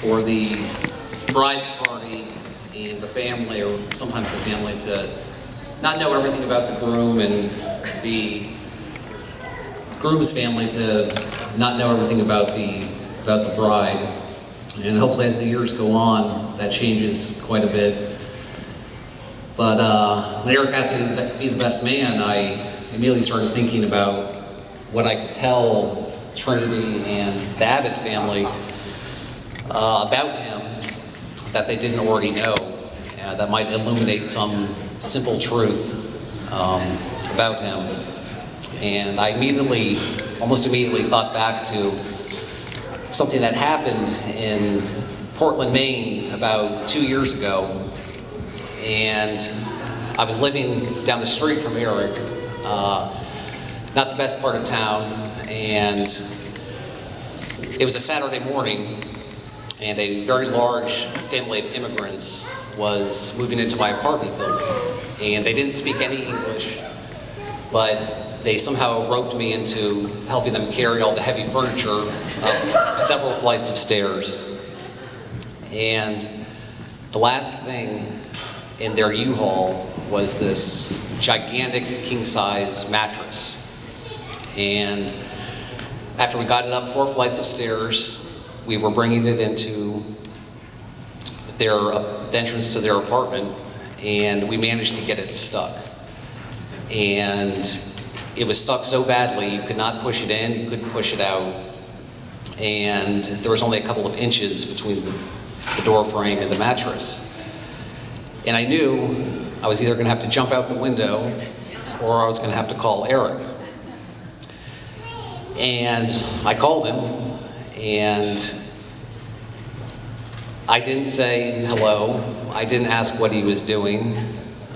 for the bride's party and the family, or sometimes the family, to not know everything about the groom, and the groom's family to not know everything about the bride. And hopefully as the years go on, that changes quite a bit. But when Eric asked me to be the best man, I immediately started thinking about what I could tell Trinity and the Abbott family about him that they didn't already know, that might illuminate some simple truth about him. And I almost immediately thought back to something that happened in Portland, Maine about 2 years ago. And I was living down the street from Eric, not the best part of town, and it was a Saturday morning, and a very large family of immigrants was moving into my apartment building. And they didn't speak any English, but they somehow roped me into helping them carry all the heavy furniture up several flights of stairs. And the last thing in their U-Haul was this gigantic king-size mattress. And after we got it up 4 flights of stairs, we were bringing it into the entrance to their apartment, and we managed to get it stuck. And it was stuck so badly, you could not push it in, you couldn't push it out. And there was only a couple of inches between the door frame and the mattress. And I knew I was either going to have to jump out the window or I was going to have to call Eric. And I called him, and I didn't say hello. I didn't ask what he was doing.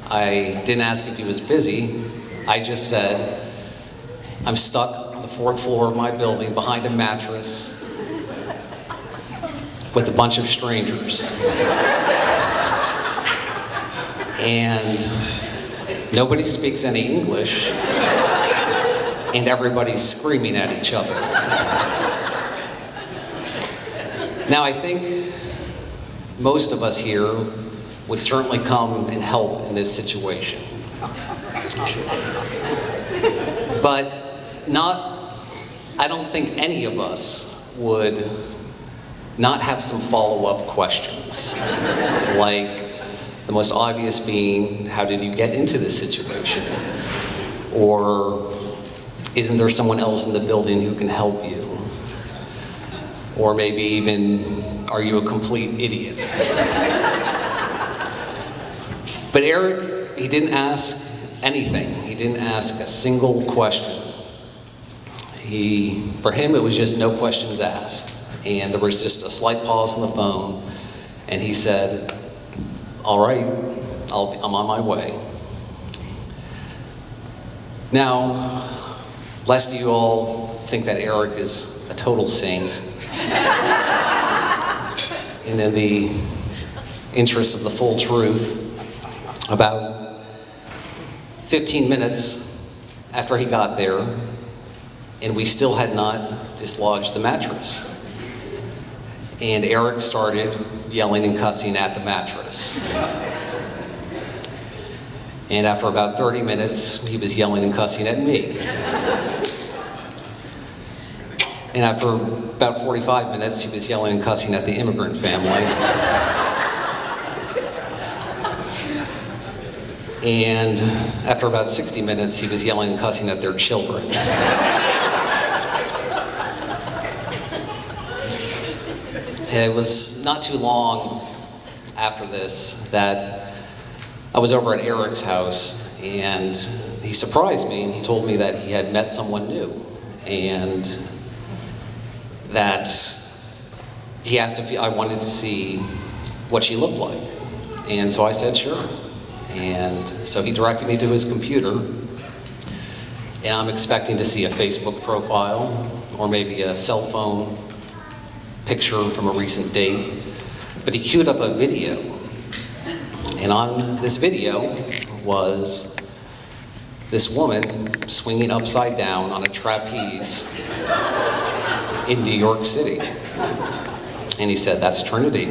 I didn't ask if he was busy. I just said, I'm stuck on the 4th floor of my building behind a mattress with a bunch of strangers. And nobody speaks any English, and everybody's screaming at each other. Now, I think most of us here would certainly come and help in this situation. But I don't think any of us would not have some follow-up questions. Like, the most obvious being, how did you get into this situation? Or, isn't there someone else in the building who can help you? Or maybe even, are you a complete idiot? But Eric, he didn't ask anything. He didn't ask a single question. For him, it was just no questions asked. And there was just a slight pause on the phone, and he said, all right, I'm on my way. Now, lest you all think that Eric is a total saint, and in the interest of the full truth, about 15 minutes after he got there, and we still had not dislodged the mattress, and Eric started yelling and cussing at the mattress. And after about 30 minutes, he was yelling and cussing at me. And after about 45 minutes, he was yelling and cussing at the immigrant family. And after about 60 minutes, he was yelling and cussing at their children. It was not too long after this that I was over at Eric's house, and he surprised me, and he told me that he had met someone new, and that he asked if I wanted to see what she looked like. And so I said, sure. And so he directed me to his computer, and I'm expecting to see a Facebook profile, or maybe a cell phone picture from a recent date. But he queued up a video, and on this video was this woman swinging upside down on a trapeze in New York City. And he said, "That's Trinity."